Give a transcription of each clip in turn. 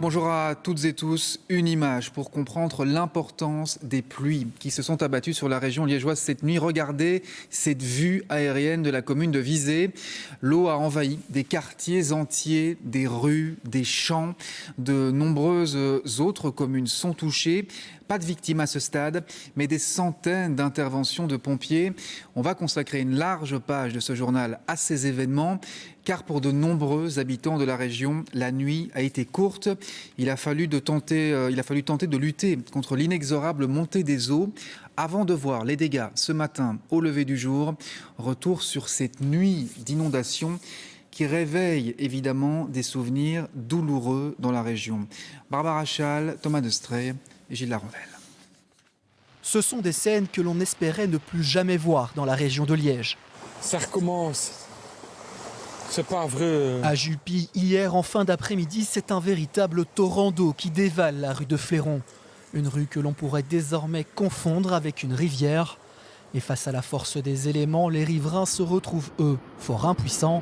Bonjour à toutes et tous. Une image pour comprendre l'importance des pluies qui se sont abattues sur la région liégeoise cette nuit. Regardez cette vue aérienne de la commune de Visé. L'eau a envahi des quartiers entiers, des rues, des champs. De nombreuses autres communes sont touchées. Pas de victimes à ce stade, mais des centaines d'interventions de pompiers. On va consacrer une large page de ce journal à ces événements, car pour de nombreux habitants de la région, la nuit a été courte. Il a fallu tenter de lutter contre l'inexorable montée des eaux avant de voir les dégâts ce matin au lever du jour. Retour sur cette nuit d'inondation qui réveille évidemment des souvenirs douloureux dans la région. Barbara Chal, Thomas Destrey et Gilles Larondel. Ce sont des scènes que l'on espérait ne plus jamais voir dans la région de Liège. Ça recommence. C'est pas vrai. À Jupy, hier en fin d'après-midi, c'est un véritable torrent d'eau qui dévale la rue de Fléron. Une rue que l'on pourrait désormais confondre avec une rivière. Et face à la force des éléments, les riverains se retrouvent, eux, fort impuissants.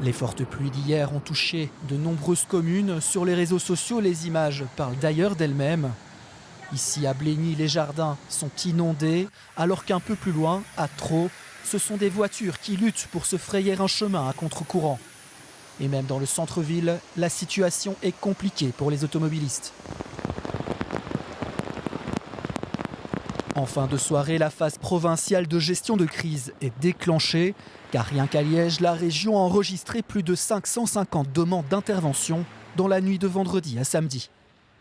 Les fortes pluies d'hier ont touché de nombreuses communes. Sur les réseaux sociaux, les images parlent d'ailleurs d'elles-mêmes. Ici, à Blény, les jardins sont inondés, alors qu'un peu plus loin, à Traux, ce sont des voitures qui luttent pour se frayer un chemin à contre-courant. Et même dans le centre-ville, la situation est compliquée pour les automobilistes. En fin de soirée, la phase provinciale de gestion de crise est déclenchée, car rien qu'à Liège, la région a enregistré plus de 550 demandes d'intervention dans la nuit de vendredi à samedi.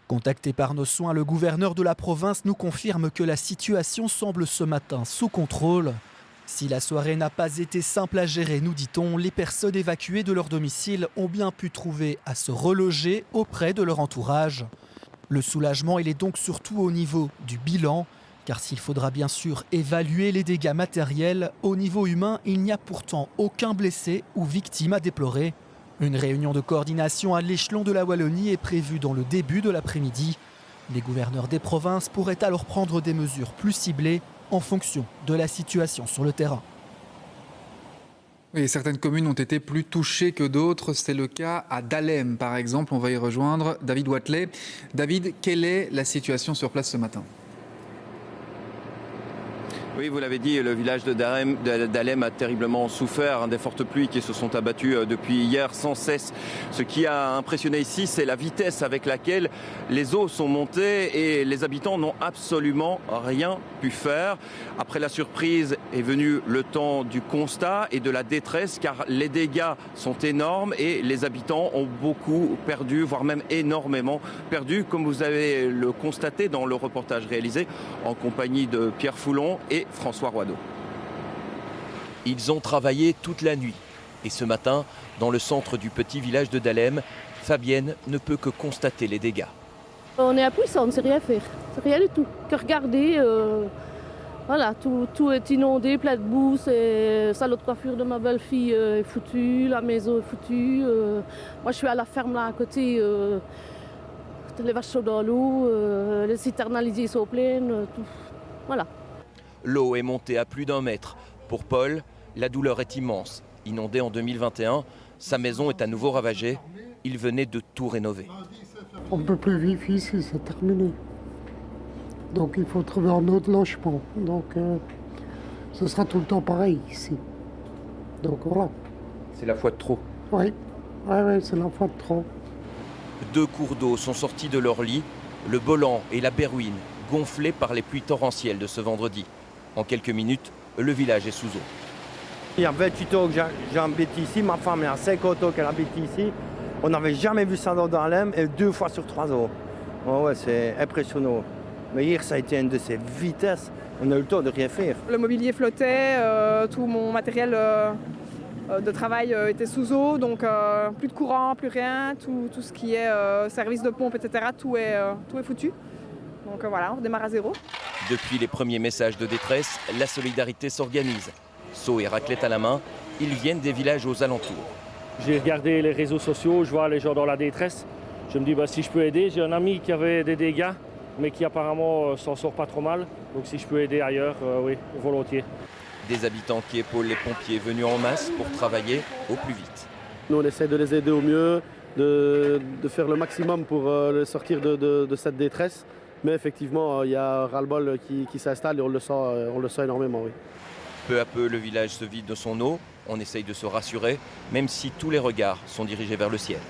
Contacté par nos soins, le gouverneur de la province nous confirme que la situation semble ce matin sous contrôle. Si la soirée n'a pas été simple à gérer, nous dit-on, les personnes évacuées de leur domicile ont bien pu trouver à se reloger auprès de leur entourage. Le soulagement, il est donc surtout au niveau du bilan, car s'il faudra bien sûr évaluer les dégâts matériels, au niveau humain, il n'y a pourtant aucun blessé ou victime à déplorer. Une réunion de coordination à l'échelon de la Wallonie est prévue dans le début de l'après-midi. Les gouverneurs des provinces pourraient alors prendre des mesures plus ciblées en fonction de la situation sur le terrain. Oui, certaines communes ont été plus touchées que d'autres. C'est le cas à Dahlem, par exemple. On va y rejoindre David Watley. David, quelle est la situation sur place ce matin ? Oui, vous l'avez dit, le village de Dahlem a terriblement souffert des fortes pluies qui se sont abattues depuis hier sans cesse. Ce qui a impressionné ici, c'est la vitesse avec laquelle les eaux sont montées et les habitants n'ont absolument rien pu faire. Après la surprise est venu le temps du constat et de la détresse, car les dégâts sont énormes et les habitants ont beaucoup perdu, voire même énormément perdu, comme vous avez le constaté dans le reportage réalisé en compagnie de Pierre Foulon et François Roideau. Ils ont travaillé toute la nuit. Et ce matin, dans le centre du petit village de Dahlem, Fabienne ne peut que constater les dégâts. On est impuissant, on ne sait rien faire. C'est rien du tout. Que regarder, voilà, tout est inondé, plein de boue. Le salon de coiffure de ma belle-fille est foutu, la maison est foutue. Moi, je suis à la ferme là à côté. Les vaches sont dans l'eau, les citernes alizées sont pleines, tout. Voilà. L'eau est montée à plus d'1 mètre. Pour Paul, la douleur est immense. Inondé en 2021, sa maison est à nouveau ravagée. Il venait de tout rénover. On ne peut plus vivre ici, c'est terminé. Donc il faut trouver un autre logement. Donc ce sera tout le temps pareil ici. Donc voilà. C'est la fois de trop. Oui, c'est la fois de trop. 2 cours d'eau sont sortis de leur lit, le Bolan et la Berruine, gonflés par les pluies torrentielles de ce vendredi. En quelques minutes, le village est sous eau. Il y a 28 ans que j'habite ici, ma femme il y a 50 ans qu'elle habite ici. On n'avait jamais vu ça dans Dahlem et 2 fois sur 3 ans. Ouais, c'est impressionnant. Mais hier, ça a été une de ces vitesses, on a eu le temps de rien faire. Le mobilier flottait, tout mon matériel de travail était sous eau, donc plus de courant, plus rien, tout ce qui est service de pompe, etc., tout est foutu. Donc voilà, on redémarre à zéro. Depuis les premiers messages de détresse, la solidarité s'organise. Seaux et raclette à la main, ils viennent des villages aux alentours. J'ai regardé les réseaux sociaux, je vois les gens dans la détresse. Je me dis si je peux aider, j'ai un ami qui avait des dégâts, mais qui apparemment s'en sort pas trop mal. Donc si je peux aider ailleurs, oui, volontiers. Des habitants qui épaulent les pompiers venus en masse pour travailler au plus vite. Nous on essaie de les aider au mieux, de faire le maximum pour le sortir de cette détresse. Mais effectivement, il y a un ras-le-bol qui s'installe et on le sent énormément. Oui. Peu à peu, le village se vide de son eau. On essaye de se rassurer, même si tous les regards sont dirigés vers le ciel.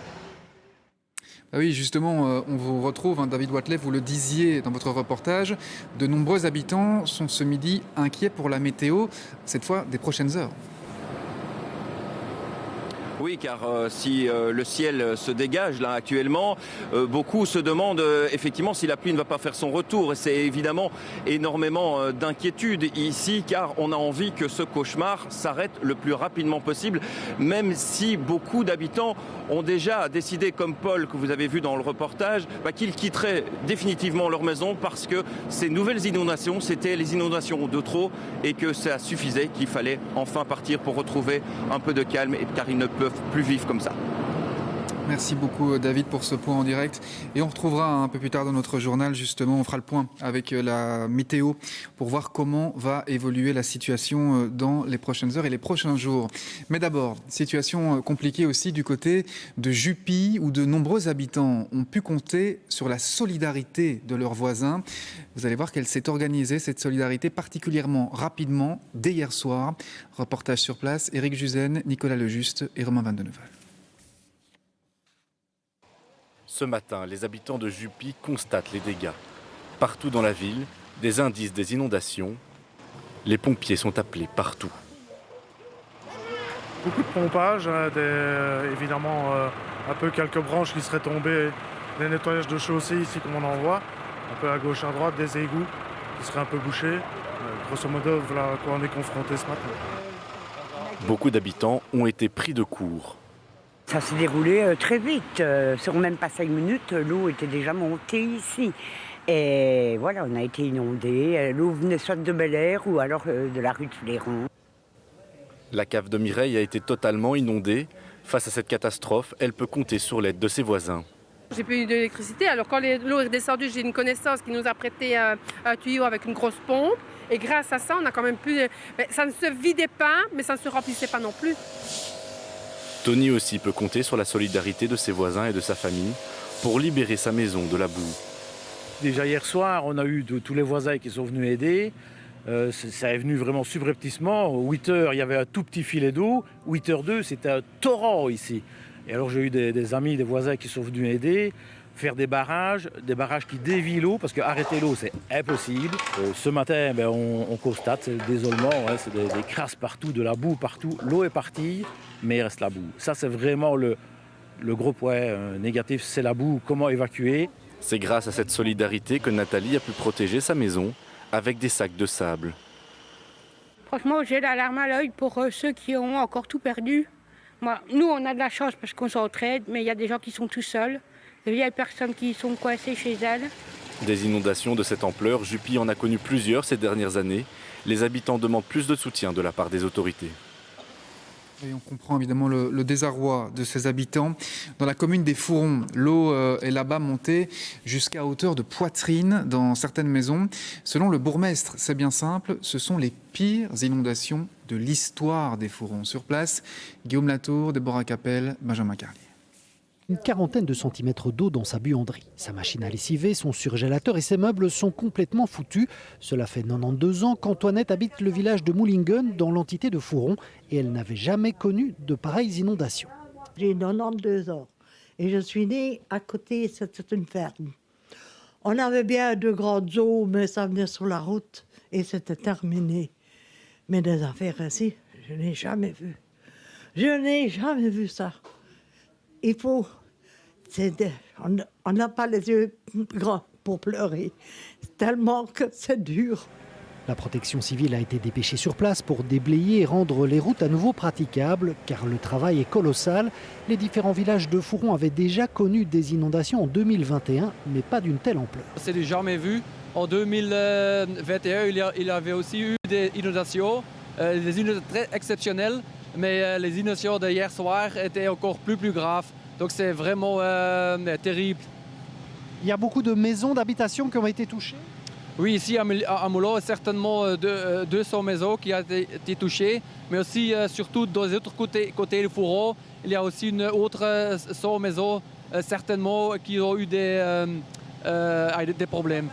Ah oui, justement, on vous retrouve, David Wathelet, vous le disiez dans votre reportage, de nombreux habitants sont ce midi inquiets pour la météo, cette fois des prochaines heures. Oui, car si le ciel se dégage là actuellement, beaucoup se demandent effectivement si la pluie ne va pas faire son retour. Et c'est évidemment énormément d'inquiétude ici, car on a envie que ce cauchemar s'arrête le plus rapidement possible, même si beaucoup d'habitants ont déjà décidé, comme Paul que vous avez vu dans le reportage, qu'ils quitteraient définitivement leur maison parce que ces nouvelles inondations, c'était les inondations de trop et que ça suffisait, qu'il fallait enfin partir pour retrouver un peu de calme, car ils ne peuvent plus vivre comme ça. Merci beaucoup David pour ce point en direct et on retrouvera un peu plus tard dans notre journal justement, on fera le point avec la météo pour voir comment va évoluer la situation dans les prochaines heures et les prochains jours. Mais d'abord, situation compliquée aussi du côté de Jupy où de nombreux habitants ont pu compter sur la solidarité de leurs voisins. Vous allez voir qu'elle s'est organisée, cette solidarité particulièrement rapidement dès hier soir. Reportage sur place, Éric Juzen, Nicolas Lejuste et Romain Van de Neuval. Ce matin, les habitants de Jupy constatent les dégâts. Partout dans la ville, des indices des inondations. Les pompiers sont appelés partout. Beaucoup de pompage, évidemment un peu quelques branches qui seraient tombées, des nettoyages de chaussées ici comme on en voit, un peu à gauche à droite, des égouts qui seraient un peu bouchés. Grosso modo, voilà à quoi on est confronté ce matin. Beaucoup d'habitants ont été pris de court. Ça s'est déroulé très vite. Sur même pas 5 minutes, l'eau était déjà montée ici. Et voilà, on a été inondés. L'eau venait soit de Bel Air ou alors de la rue de Fléron. La cave de Mireille a été totalement inondée. Face à cette catastrophe, elle peut compter sur l'aide de ses voisins. J'ai plus eu d'électricité, alors quand l'eau est redescendue, j'ai une connaissance qui nous a prêté un tuyau avec une grosse pompe. Et grâce à ça, on a quand même pu... Ça ne se vidait pas, mais ça ne se remplissait pas non plus. Tony aussi peut compter sur la solidarité de ses voisins et de sa famille pour libérer sa maison de la boue. Déjà hier soir, on a eu tous les voisins qui sont venus aider. Ça est venu vraiment subrepticement. 8h, il y avait un tout petit filet d'eau. 8h02, c'était un torrent ici. Et alors j'ai eu des amis, des voisins qui sont venus aider, faire des barrages qui dévient l'eau, parce qu'arrêter l'eau, c'est impossible. Ce matin, on constate, c'est le désolement, c'est des crasses partout, de la boue partout. L'eau est partie, mais il reste la boue. Ça, c'est vraiment le gros point négatif, c'est la boue, comment évacuer. C'est grâce à cette solidarité que Nathalie a pu protéger sa maison avec des sacs de sable. Franchement, j'ai la larme à l'œil pour ceux qui ont encore tout perdu. Nous, on a de la chance parce qu'on s'entraide, mais il y a des gens qui sont tout seuls. Il y a des personnes qui sont coincées chez elles. Des inondations de cette ampleur, Jupy en a connu plusieurs ces dernières années. Les habitants demandent plus de soutien de la part des autorités. Et on comprend évidemment le désarroi de ces habitants. Dans la commune des Fourrons, l'eau est là-bas montée jusqu'à hauteur de poitrine dans certaines maisons. Selon le bourgmestre, c'est bien simple, ce sont les pires inondations de l'histoire des Fourrons. Sur place, Guillaume Latour, Déborah Capel, Benjamin Carlier. Une quarantaine de centimètres d'eau dans sa buanderie. Sa machine à lessiver, son surgélateur et ses meubles sont complètement foutus. Cela fait 92 ans qu'Antoinette habite le village de Moulingen dans l'entité de Fourrons et elle n'avait jamais connu de pareilles inondations. J'ai 92 ans et je suis née à côté, c'est une ferme. On avait bien de grandes eaux, mais ça venait sur la route et c'était terminé. Mais des affaires ainsi, je n'ai jamais vu. Je n'ai jamais vu ça. Il faut... On n'a pas les yeux grands pour pleurer, tellement que c'est dur. La protection civile a été dépêchée sur place pour déblayer et rendre les routes à nouveau praticables, car le travail est colossal. Les différents villages de Fourrons avaient déjà connu des inondations en 2021, mais pas d'une telle ampleur. C'est du jamais vu. En 2021, il y avait aussi eu des inondations très exceptionnelles, mais les inondations d'hier soir étaient encore plus graves. Donc c'est vraiment terrible. Il y a beaucoup de maisons d'habitation qui ont été touchées? Oui, ici à Moulins, certainement 200 maisons qui ont été touchées, mais aussi surtout dans les autres côtés du Fourrons, il y a aussi une autre maison, certainement, qui ont eu des problèmes.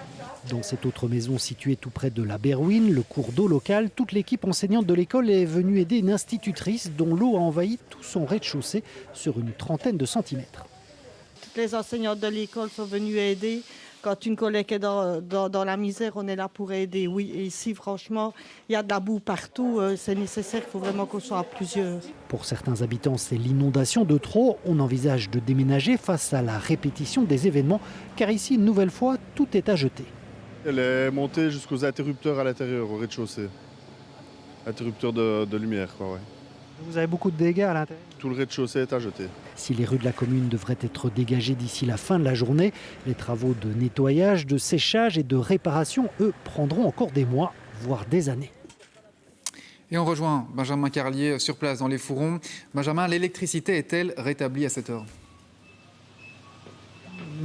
Dans cette autre maison située tout près de la Berwyn, le cours d'eau local, toute l'équipe enseignante de l'école est venue aider une institutrice dont l'eau a envahi tout son rez-de-chaussée sur une trentaine de centimètres. Toutes les enseignantes de l'école sont venues aider. Quand une collègue est dans la misère, on est là pour aider. Oui, et ici, franchement, il y a de la boue partout. C'est nécessaire, il faut vraiment qu'on soit à plusieurs. Pour certains habitants, c'est l'inondation de trop. On envisage de déménager face à la répétition des événements, car ici, une nouvelle fois, tout est à jeter. Elle est montée jusqu'aux interrupteurs à l'intérieur, au rez-de-chaussée. Interrupteurs de lumière, quoi, ouais. Vous avez beaucoup de dégâts à l'intérieur ? Tout le rez-de-chaussée est à jeter. Si les rues de la commune devraient être dégagées d'ici la fin de la journée, les travaux de nettoyage, de séchage et de réparation, eux, prendront encore des mois, voire des années. Et on rejoint Benjamin Carlier sur place dans les Fourrons. Benjamin, l'électricité est-elle rétablie à cette heure ?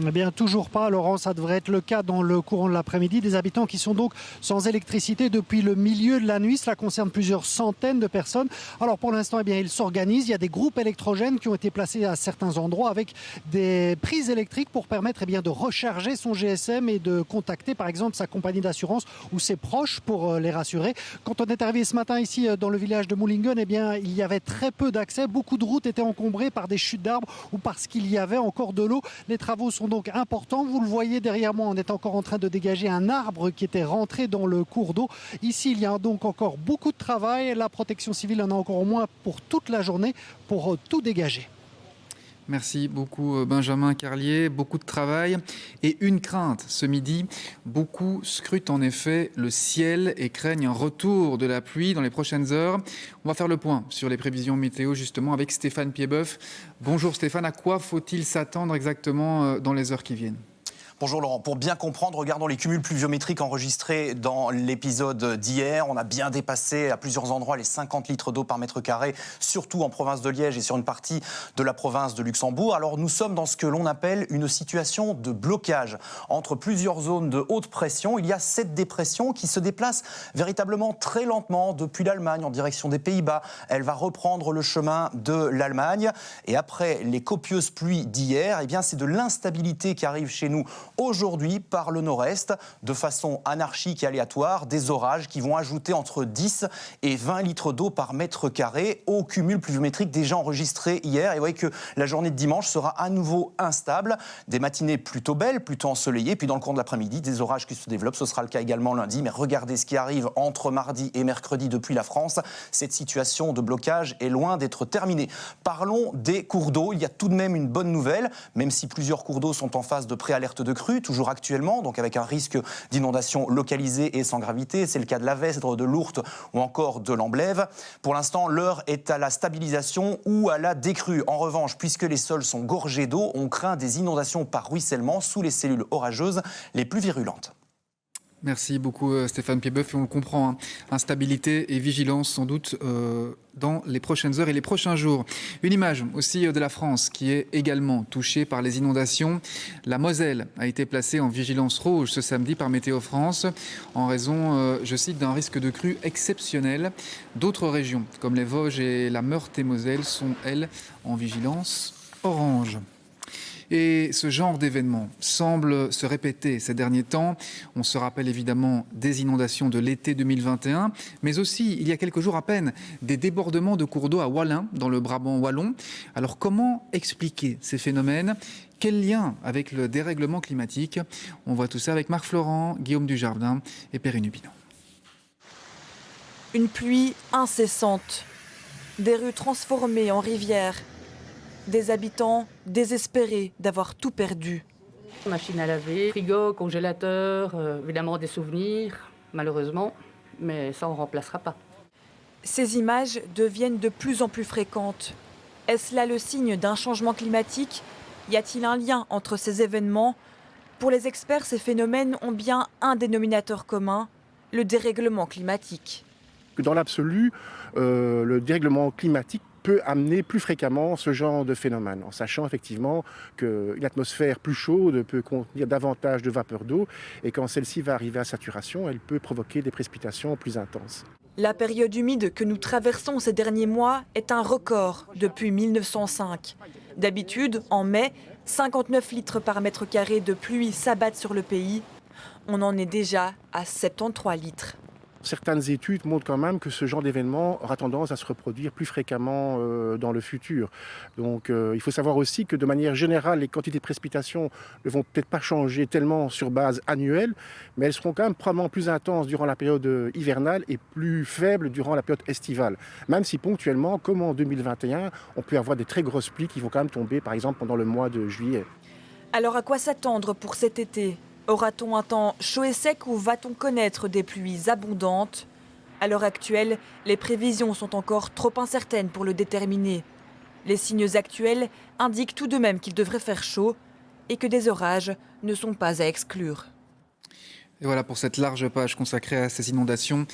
Eh bien, toujours pas, Laurent. Ça devrait être le cas dans le courant de l'après-midi. Des habitants qui sont donc sans électricité depuis le milieu de la nuit. Cela concerne plusieurs centaines de personnes. Alors, pour l'instant, eh bien, ils s'organisent. Il y a des groupes électrogènes qui ont été placés à certains endroits avec des prises électriques pour permettre eh bien, de recharger son GSM et de contacter, par exemple, sa compagnie d'assurance ou ses proches pour les rassurer. Quand on est arrivé ce matin ici dans le village de Moulingen, eh bien, il y avait très peu d'accès. Beaucoup de routes étaient encombrées par des chutes d'arbres ou parce qu'il y avait encore de l'eau. Les travaux sont donc importants. Vous le voyez derrière moi, on est encore en train de dégager un arbre qui était rentré dans le cours d'eau. Ici, il y a donc encore beaucoup de travail. La protection civile en a encore au moins pour toute la journée pour tout dégager. Merci beaucoup Benjamin Carlier, beaucoup de travail et une crainte ce midi. Beaucoup scrutent en effet le ciel et craignent un retour de la pluie dans les prochaines heures. On va faire le point sur les prévisions météo justement avec Stéphane Piedboeuf. Bonjour Stéphane, à quoi faut-il s'attendre exactement dans les heures qui viennent ? Bonjour Laurent, pour bien comprendre, regardons les cumuls pluviométriques enregistrés dans l'épisode d'hier. On a bien dépassé à plusieurs endroits les 50 litres d'eau par mètre carré, surtout en province de Liège et sur une partie de la province de Luxembourg. Alors nous sommes dans ce que l'on appelle une situation de blocage. Entre plusieurs zones de haute pression, il y a cette dépression qui se déplace véritablement très lentement depuis l'Allemagne en direction des Pays-Bas. Elle va reprendre le chemin de l'Allemagne. Et après les copieuses pluies d'hier, eh bien c'est de l'instabilité qui arrive chez nous aujourd'hui par le nord-est, de façon anarchique et aléatoire, des orages qui vont ajouter entre 10 et 20 litres d'eau par mètre carré au cumul pluviométrique déjà enregistré hier. Et vous voyez que la journée de dimanche sera à nouveau instable. Des matinées plutôt belles, plutôt ensoleillées. Puis dans le cours de l'après-midi, des orages qui se développent. Ce sera le cas également lundi. Mais regardez ce qui arrive entre mardi et mercredi depuis la France. Cette situation de blocage est loin d'être terminée. Parlons des cours d'eau. Il y a tout de même une bonne nouvelle, même si plusieurs cours d'eau sont en phase de préalerte de crue, toujours actuellement, donc avec un risque d'inondation localisée et sans gravité. C'est le cas de la Vesdre, de l'Ourthe ou encore de l'Amblève. Pour l'instant, l'heure est à la stabilisation ou à la décrue. En revanche, puisque les sols sont gorgés d'eau, on craint des inondations par ruissellement sous les cellules orageuses les plus virulentes. Merci beaucoup Stéphane Piedboeuf, et on le comprend, hein. Instabilité et vigilance sans doute dans les prochaines heures et les prochains jours. Une image aussi de la France qui est également touchée par les inondations. La Moselle a été placée en vigilance rouge ce samedi par Météo France en raison, je cite, d'un risque de crue exceptionnel. D'autres régions comme les Vosges et la Meurthe-et-Moselle sont, elles, en vigilance orange. Et ce genre d'événement semble se répéter ces derniers temps. On se rappelle évidemment des inondations de l'été 2021, mais aussi, il y a quelques jours à peine, des débordements de cours d'eau à Wallin, dans le Brabant wallon. Alors comment expliquer ces phénomènes ? Quel lien avec le dérèglement climatique ? On voit tout ça avec Marc Florent, Guillaume Dujardin et Perrine Hubinon. Une pluie incessante, des rues transformées en rivières, des habitants désespérés d'avoir tout perdu. Machine à laver, frigo, congélateur, évidemment des souvenirs, malheureusement, mais ça on ne remplacera pas. Ces images deviennent de plus en plus fréquentes. Est-ce là le signe d'un changement climatique ? Y a-t-il un lien entre ces événements ? Pour les experts, ces phénomènes ont bien un dénominateur commun, le dérèglement climatique. Dans l'absolu, le dérèglement climatique peut amener plus fréquemment ce genre de phénomène, en sachant effectivement qu'une atmosphère plus chaude peut contenir davantage de vapeur d'eau et quand celle-ci va arriver à saturation, elle peut provoquer des précipitations plus intenses. La période humide que nous traversons ces derniers mois est un record depuis 1905. D'habitude, en mai, 59 litres par mètre carré de pluie s'abattent sur le pays. On en est déjà à 73 litres. Certaines études montrent quand même que ce genre d'événement aura tendance à se reproduire plus fréquemment dans le futur. Donc il faut savoir aussi que de manière générale, les quantités de précipitations ne vont peut-être pas changer tellement sur base annuelle, mais elles seront quand même probablement plus intenses durant la période hivernale et plus faibles durant la période estivale. Même si ponctuellement, comme en 2021, on peut avoir des très grosses pluies qui vont quand même tomber, par exemple, pendant le mois de juillet. Alors à quoi s'attendre pour cet été ? Aura-t-on un temps chaud et sec ou va-t-on connaître des pluies abondantes ? À l'heure actuelle, les prévisions sont encore trop incertaines pour le déterminer. Les signes actuels indiquent tout de même qu'il devrait faire chaud et que des orages ne sont pas à exclure. Et voilà pour cette large page consacrée à ces inondations.